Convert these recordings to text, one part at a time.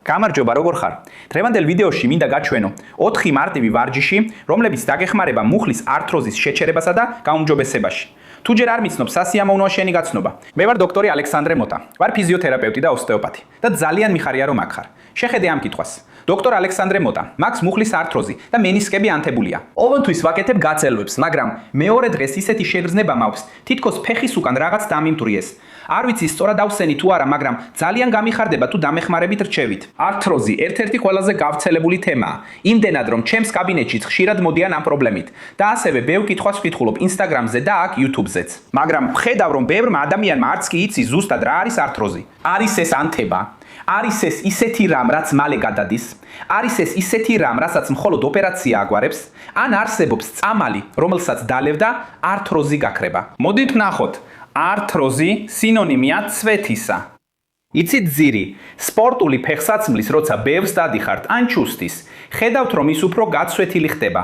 გამარჯობა, როგორ ხარ? დღევანდელ ვიდეოში მინდა გაჩვენო 4 მარტივი ვარჯიში, რომლებიც დაგეხმარება მუხლის ართროზის შეჩერებასა და გაუმჯობესებაში. თუ ჯერ არ მიცნობ სასიამოვნოა შენი გაცნობა. მე ვარ დოქტორი ალექსანდრე მოთა. ვარ ფიზიოთერაპევტი და ოსტეოპათი და ძალიან მიხარია რომ აქ ხარ. შეხედე ამ კითხვას. დოქტორ ალექსანდრე მოთა, მაქვს მუხლის ართროზი და მენისკები ანთებულია. ყოველთვის ვაკეთებ გაწელვებს, მაგრამ მეორე დღეს ისეთი შეგრძნება მაქვს, თითქოს ფეხის უკან რაღაც დამიმტვრიეს. არ ვიცი სწორად ავსენი თუ არა, მაგრამ ძალიან გამიხარდება თუ დამეხმარებით რჩევით. ართროზი ერთ-ერთი ყველაზე გავრცელებული თემაა. იმდენად რომ ჩემს კაბინეტშიც ხშირად მოდიან ამ პრობლემით და ასევე ბევრ კითხვას ვკითხულობ Instagram-ზე და აქ YouTube-ზეც. მაგრამ ვხედავ რომ ბევრმა ადამიანმა არც კი იცის ზუსტად რა არის ართროზი. არის ეს ანთება? არის ეს ისეთი რამ, რაც მალე გადადის? არის ეს ისეთი რამ, რასაც მხოლოდ ოპერაცია აგვარებს? ან არსებობს წამალი, რომელსაც დალევდა ართროზი გაქრება? მოდით ვნახოთ. ართროზი სინონიმია ცვეთისა. იცით ძირი, სპორტული ფეხსაცმლის როცა ბევრს დადიხართ ან ჩუსტის, ხედავთ რომ ის უფრო გაცვეთილი ხდება.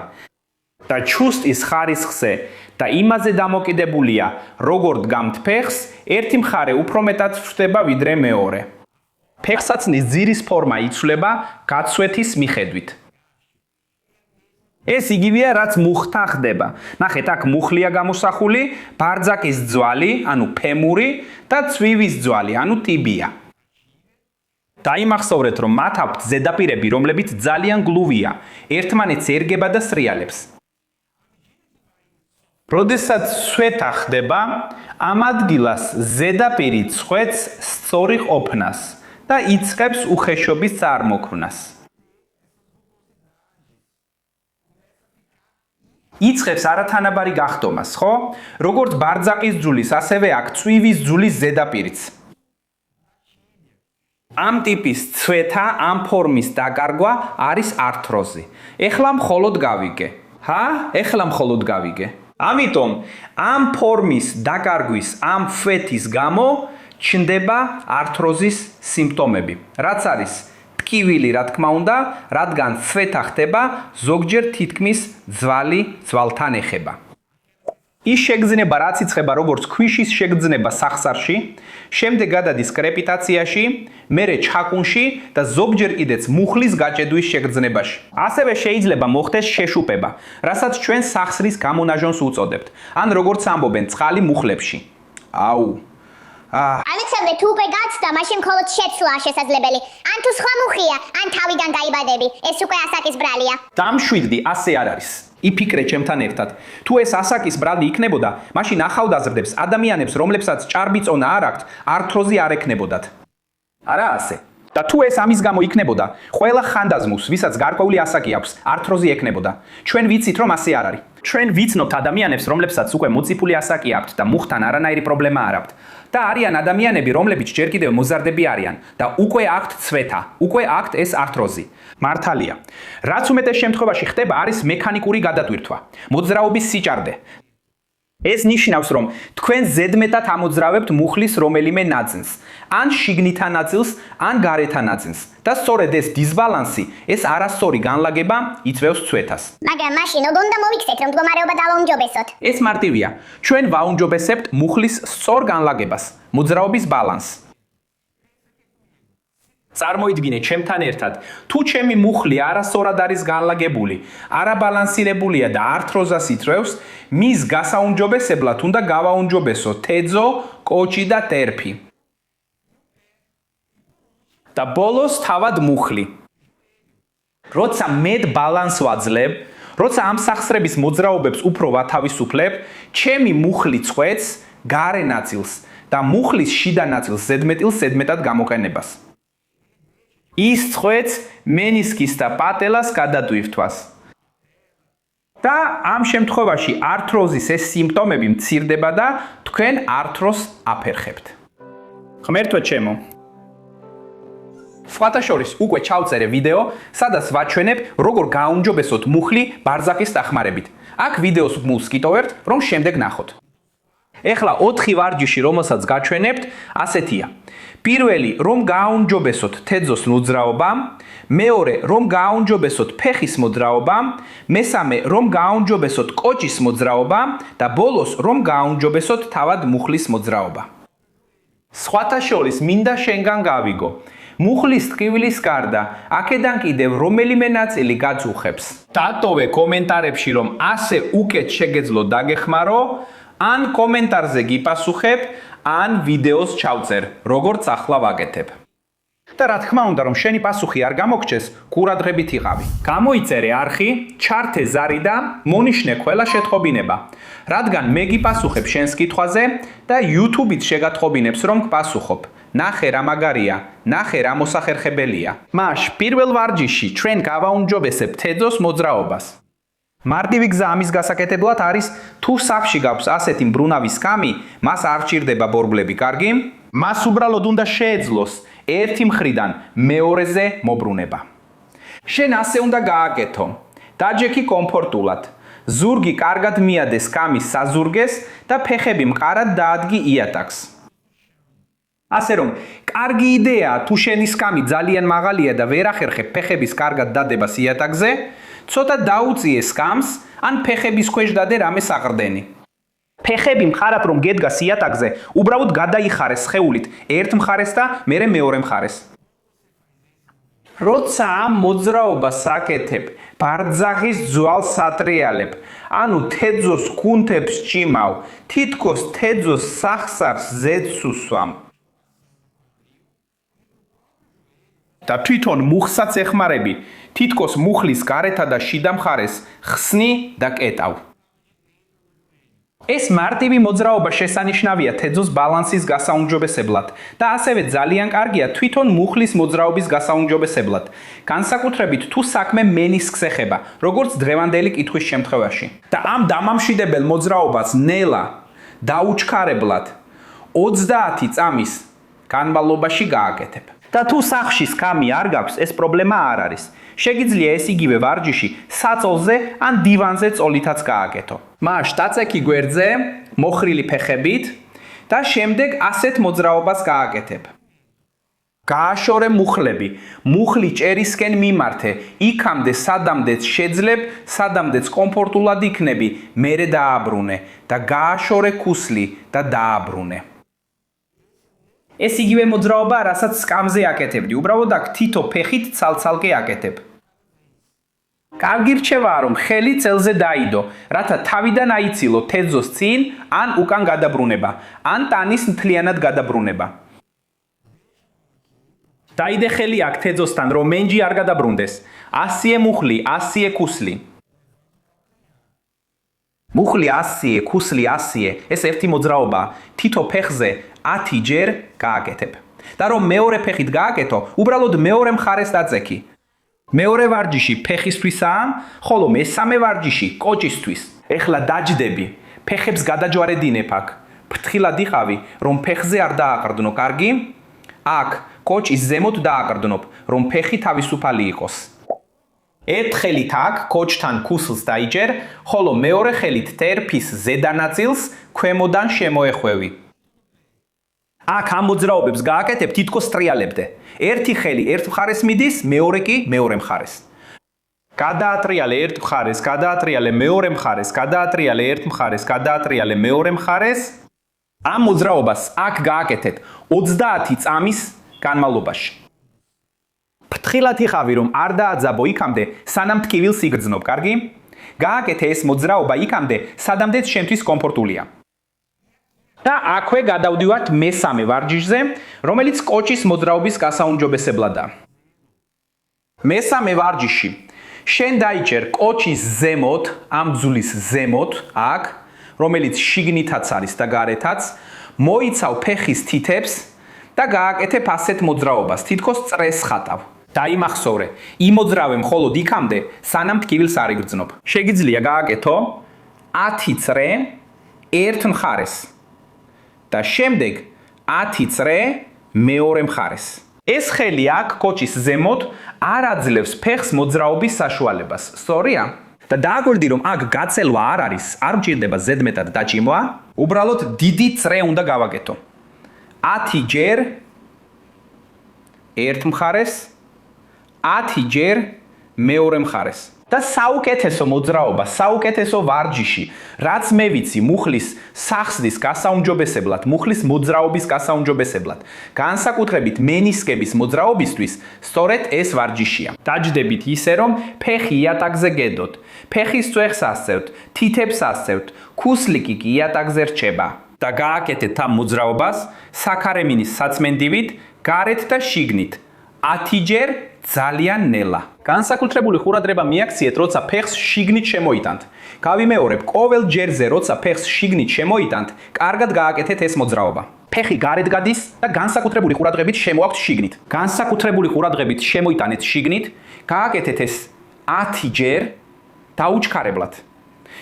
და ჩუსტის ხარისხზე და იმაზე დამოკიდებულია, როგორ დგამთ ფეხს, ერთი მხარე უფრო მეტად ჩვდება ვიდრე მეორე. ფეხსაცმლის ძირის ფორმა იცვლება გაცვეთის მიხედვით. ეს იგივეა, რაც მუხთა ხდება. ნახეთ, აქ მუხლია გამოსახული, ბარძაკის ძვალი, ანუ ფემური და ცვივის ძვალი, ანუ ტიბია. დაიმახსოვრეთ, რომ მათ აქვთ ზედაპირები, რომლებიც ძალიან გლუვია, ერთმანეთს ერგება და სრიალებს. როდესაც სვეთა ხდება, ამ ადგილას ზედაპირი წყვეტს სწორი ყოფნას და იწყებს უხეშობის წარმოქმნას. იწყებს არათანაბარი გახდომას, ხო? როგორც ბარძაკის ძვლის, ასევე აქ ცვივის ძვლის ზედაპირიც. ამ ტიპის ცვეთა, ამ ფორმის დაკარგვა არის ართროზი. ეხლა მხოლოდ გავიგე. ეხლა მხოლოდ გავიგე. ამიტომ ამ ფორმის დაკარგვის, ამ ფეთის გამო ჩნდება ართროზის სიმპტომები. რაც არის ტკივილი, რა თქმა უნდა, რადგან ცვეთა ხდება, ზოგჯერ თითქმის ძვალი ძვალთან ეხება. ის შეგრძნება, რაც იწყება როგორც ქვიშის შეგრძნება სახსარში, შემდეგ გადადის კრეპიტაციაში, მერე ჩაკუნში და ზოგჯერ კიდეც მუხლის გაჭედვის შეგრძნებაში. ასევე შეიძლება მოხდეს შეშუპება, რასაც ჩვენ სახსრის გამონაჟონს უწოდებთ, ან როგორც ამბობენ, წყალი მუხლებში. აუ. ალექსანდრე, თუ უკვე გაცდა, მაშინ მხოლოდ შეცვლაა შესაძლებელი. ან თუ სხვა მუხია, ან თავიდან გაიბადები, ეს უკვე ასაკის ბრალია. დამშვიდდი, ასე არ არის. იფიქრე ჩემთან ერთად. თუ ეს ასაკის ბრალი იქნებოდა, მაშინ ახალგაზრდებს, ადამიანებს, რომლებსაც ჭარბი წონა არ აქვთ, ართროზი არ ექნებოდათ. არა ასე. და თუ ეს ამის გამო იქნებოდა, ყველა ხანდაზმულს, ვისაც გარკვეული ასაკი აქვს, ართროზი ექნებოდა. ჩვენ ვიცით, რომ ასე არ არის. ჩვენ ვიცნობთ ადამიანებს, რომლებსაც უკვე მოციფული ასაკი აქვთ და მუხთან არანაირი პრობლემა არ აქვთ. და არიან ადამიანები, რომლებიც ჯერ კიდევ მოზარდები არიან და უკვე აქვთ ცვეთა, უკვე აქვთ ეს ართროზი. მართალია. რაც უმეტეს შემთხვევაში ხდება, არის მექანიკური გადატვირთვა, მოძრაობის სიჭარდე. ეს ნიშნავს, რომ თქვენ ზედმეტად ამოძრავებთ მუხლის რომელიმე ნაწილს, ან შიგნითა ნაწილს, ან გარეთა ნაწილს. და სწორედ ეს დისბალანსი, ეს არასწორი განლაგება იწვევს ცვეთას. მაგრამ მაშინ როგორ უნდა მოვიქცეთ, რომ მდგომარეობა დავაუმჯობესოთ? ეს მარტივია. ჩვენ ვაუმჯობესებთ მუხლის სწორ განლაგებას, მოძრაობის ბალანსს. წარმოიდგინე ჩემთან ერთად, თუ ჩემი მუხლი არასწორად არის განლაგებული, არაბალანსირებულია და ართროზას იწვევს, მის გასაუმჯობესებლად უნდა გავაუმჯობესო თეძო, კოჭი და ტერფი. და ბოლოს თავად მუხლი. როცა მეტ ბალანსს ვაძლევ, როცა ამ სახსრების მოძრაობებს უფრო ვათავისუფლებ, ჩემი მუხლი წყვეტს გარე ნაწილს და მუხლის შიდა ნაწილს ზედმეტად გამოყენებას. ის წყვეტს მენისკის და პატელას გადატვირთვას. და ამ შემთხვევაში ართროზის ეს სიმპტომები მცირდება და თქვენ ართროზს აფერხებთ. ღმერთო ჩემო. სხვათა შორის უკვე ჩავწერე ვიდეო, სადაც ვაჩვენებ, როგორ გააუმჯობესოთ მუხლი ბარძაკის დახმარებით. აქ ვიდეოს გმულს გიტოვებთ, რომ შემდეგ ნახოთ. ეხლა 4 ვარჯიში, რომელსაც გაჩვენებთ, ასეთია. პირველი, რომ გააუმჯობესოთ თეძოს მოძრაობა, მეორე, რომ გააუმჯობესოთ ფეხის მოძრაობა, მესამე, რომ გააუმჯობესოთ კოჭის მოძრაობა და ბოლოს, რომ გააუმჯობესოთ თავად მუხლის მოძრაობა. სხვათა შორის მინდა შენგან გავიგო, მუხლის ტკივილის გარდა, აქედან კიდევ რომელიმე ნაწილი გაწუხებს. დატოვე კომენტარებში, რომ ასე უკეთ შეგეძლო დაგეხმარო, ან კომენტარზე გიპასუხებ, ან ვიდეოს ჩავწერ, როგორც ახლა ვაკეთებ. და რა თქმა უნდა, რომ შენი პასუხი არ გამოგჩეს, ყურადღებით იყავი. გამოიწერე არხი, ჩართე ზარი და მონიშნე ყველა შეტყობინება, რადგან მე გიპასუხებ შენს კითხვაზე და YouTube-იც შეგატყობინებს, რომ გპასუხობ. ნახე რა მაგარია, ნახე რა მოსახერხებელია. მაშ პირველ ვარჯიში ჩვენ გავაუმჯობესებთ თეძოს მოძრაობას. მარტივი გზა ამის გასაკეთებლად არის, თუ სახლში გაქვს ასეთი მბრუნავი სკამი, მას არ ჭირდება ბორბლები, კარგი? მას უბრალოდ უნდა შეეძლოს ერთი მხრიდან მეორეზე მობრუნება. შენ ასე უნდა გააკეთო. დაჯექი კომფორტულად. ზურგი კარგად მიადე სკამის საზურგეს და ფეხები მყარად დაადგი იატაკს. ასე რომ, კარგი იდეაა თუ შენი სკამი ძალიან მაღალია და ვერ ახერხებ ფეხების კარგად დადებას იატაკზე, ცოტა დაუწიე სკამს, ან ფეხების ქვეშ დადე რამე საყრდენი. ფეხები მყარად რომ გედგას იატაკზე, უბრალოდ გადაიხარე სხეულით ერთ მხარეს და მერე მეორე მხარეს. როცა ამ მოძრაობას აკეთებ, ბარძაღის ძვალს სატრიალებ, ანუ თეძოს კუნთებს ჭიმავ, თითქოს თეძოს სახსარს ზედს უსვამ. და თვითონ მუხსაც ეხმარები, თითქოს მუხლის გარეთა და შიდა მხარეს ხსნი და კეტავ. ეს მარტივი მოძრაობა შესანიშნავია თეძოს ბალანსის გასაუმჯობესებლად და ასევე ძალიან კარგია თვითონ მუხლის მოძრაობის გასაუმჯობესებლად, განსაკუთრებით თუ საქმე მენისკს ეხება, როგორც დღევანდელი კითხვის შემთხვევაში. და ამ დამამშვიდებელ მოძრაობას ნელა დაუჩქარებლად 30 წამის განმავლობაში გააკეთებ. და თუ სახლში სკამი არ გაქვს, ეს პრობლემა არ არის. შეგიძლია ეს იგივე ვარჯიში საწოლზე ან დივანზე წოლითაც გააკეთო. მაშ დაწექი გვერდზე, მოხრილი ფეხებით და შემდეგ ასეთ მოძრაობას გააკეთებ. გააშორე მუხლები, მუხლი ჭერისკენ მიმართე, იქამდე სადამდეც შეძლებ, სადამდეც კომფორტულად იქნები, მერე დააბრუნე და გააშორე ქუსლი და დააბრუნე. ეს იგივე მოძრაობაა, რასაც სკამზე აკეთებდი, უბრალოდ აქ თითო ფეხით ცალ-ცალკე აკეთებ. კარგი რჩევაა, რომ ხელი წელზე დაიდო, რათა თავიდან აიცილო თეძოს წინ ან უკან გადაბრუნება, ან ტანის მთლიანად გადაბრუნება. დაიდე ხელი აქ თეძოსთან, რომ მენჯი არ გადაბრუნდეს. ასიე მუხლი, ასიე ქუსლი. მუხლი ასიე, ქუსლი ასიე, ეს ერთი მოძრაობაა. თითო ფეხზე 10 ჯერ გააკეთებ. და რომ მეორე ფეხით გააკეთო, უბრალოდ მეორე მხარეს დაწექი. მეორე ვარჯიში ფეხისთვისაა, ხოლო მესამე ვარჯიში კოჭისთვის. ეხლა დაჯდები, ფეხებს გადაჯვარედინებ აქ. ფრთხილად იყავი, რომ ფეხზე არ დააყრდნო, კარგი? აქ კოჭის ზემოთ დააყრდნობ, რომ ფეხი თავისუფალი იყოს. ერთ ხელით აქ კოჭთან ქუსლს დაიჯერ, ხოლო მეორე ხელით ტერფის ზედა ნაწილს ქვემოდან შემოეხვევი. აქ ამ მოძრაობებს გააკეთებ თითქოს ტრიალებდე. ერთი ხელი ერთ მხარეს მიდის, მეორე კი მეორე მხარეს. გადაატრიალე ერთ მხარეს, გადაატრიალე მეორე მხარეს, გადაატრიალე ერთ მხარეს, გადაატრიალე მეორე მხარეს. ამ მოძრაობას აქ გააკეთეთ 30 წამის განმავლობაში. ფრთხილად იყავი, რომ არ დააძაბო იქამდე, სანამ ტკივილს იგრძნობ, კარგი? გააკეთე ეს მოძრაობა იქამდე, სადამდეც შენთვის კომფორტულია. და აქვე გადავდივართ მესამე ვარჯიშზე, რომელიც კოჭის მოძრაობის გასაუმჯობესებლადაა. მესამე ვარჯიში. შენ დაიჭერ კოჭის ზემოთ, ამ ძვლის ზემოთ, აქ, რომელიც შიგნითაც არის და გარეთაც, მოიცავ ფეხის თითებს და გააკეთებ ასეთ მოძრაობას, თითქოს წრეს ხატავ. დაიმახსოვრე, იმოძრავე მხოლოდ იქამდე, სანამ ტკივილს არ იგრძნობ. შეგიძლია გააკეთო 10 წრე ერთ მხარეს. და შემდეგ 10 წრე მეორე მხარეს. ეს ხელი აქ კოჭის ზემოთ არ აძლევს ფეხს მოძრაობის საშუალებას. სწორია? და დააგვირდი, რომ აქ გაწელვა არ არის, არ მჭირდება ზედმეტად დაჭიმვა, უბრალოდ დიდი წრე უნდა გავაკეთო. 10 ჯერ ერთ მხარეს, 10 ჯერ მეორე მხარეს. და საუკეთესო მოძრაობა, საუკეთესო ვარჯიში, რაც მე ვიცი, მუხლის სახსნის გასაუმჯობესებლად, მუხლის მოძრაობის გასაუმჯობესებლად, განსაკუთრებით მენისკების მოძრაობისთვის, სწორედ ეს ვარჯიშია. დაჯდებით ისე, რომ ფეხი იატაკზე გედოთ, ფეხის წვეხს ასწევთ, თითებს ასწევთ, ქუსლიკი კი იატაკზე რჩება. და გააკეთეთ ამ მოძრაობას საქარემინის საწმენდივით, გარეთ და შიგნით. 10 ჯერ ძალიან ნელა. განსაკუთრებული ყურადღება მიაქციეთ, როცა ფეხს შიგნით შემოიტანთ. გავიმეორებ, ყოველ ჯერზე, როცა ფეხს შიგნით შემოიტანთ, კარგად გააკეთეთ ეს მოძრაობა. ფეხი გარეთ გადის და განსაკუთრებული ყურადღებით შემოაქვთ შიგნით. განსაკუთრებული ყურადღებით შემოიტანეთ შიგნით, გააკეთეთ ეს 10 ჯერ დაუჩქარებლად.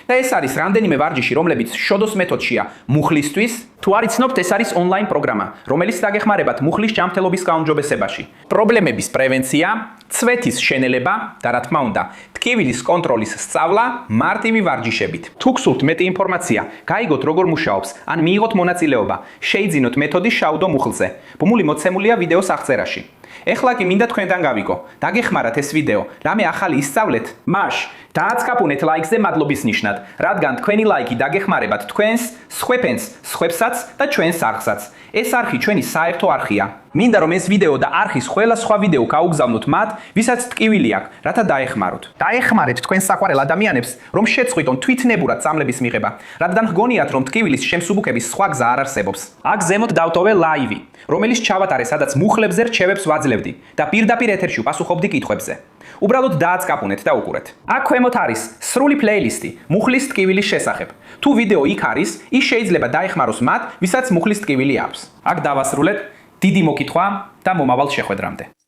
და ეს არის რამდენიმე ვარჯიში, რომლებიც შოდოს მეთოდშია მუხლისთვის. თუ არ იცნობთ, ეს არის ონლაინ პროგრამა, რომელიც დაგეხმარებათ მუხლის ჯანმრთელობის გაუმჯობესებაში. პრობლემების პრევენცია, ცვეთის შენელება და რა თქმა უნდა, ტკივილის კონტროლის სწავლა მარტივი ვარჯიშებით. თუ გსურთ მეტი ინფორმაცია, გაიგოთ როგორ მუშაობს, ან მიიღოთ მონაწილეობა, შეიძინოთ მეთოდი შავდო მუხლზე. ბმული მოცემულია ვიდეოს აღწერაში. ეხლა კი მინდა თქვენთან გავიგო. დაგეხმარათ ეს ვიდეო, რამე ახალი ისწავლეთ? მაშ დააცკაპუნეთ ლაიქზე მადლობის ნიშნად, რადგან თქვენი ლაიქი დაგეხმარებათ თქვენს, სხვეფენს, სხვებსაც და ჩვენს არხსაც. ეს არხი ჩვენი საერთო არხია. მინდა რომ ეს ვიდეო და არხის ყველა სხვა ვიდეო გაუგზავნოთ მათ, ვისაც ტკივილი აქვს, რათა დაეხმაროთ. დაეხმარეთ თქვენს საყვარელ ადამიანებს, რომ შეწყვიტონ თვითნებურად წამლების მიღება, რადგან გგონიათ, რომ ტკივილის შემსუბუქების სხვა გზა არ არსებობს. აქ ზემოთ დავტოვე ლაივი, რომელიც ჩავატარე, სადაც მუხლებზე რჩევებს ვაძლევდი და პირდაპირ ეთერში ვპასუხობდი კითხვებზე. უბრალოდ დააცკაპუნეთ და უყურეთ. აქ ქვემოთ არის სრული პლეილისტი მუხლის ტკივილის შესახებ. თუ ვიდეო იქ არის, ის შეიძლება დაეხმაროს მათ, ვისაც მუხლის ტკივილი აქვს. აქ დავასრულეთ. დიდი მოკითხვა და მომავალ შეხვედრამდე.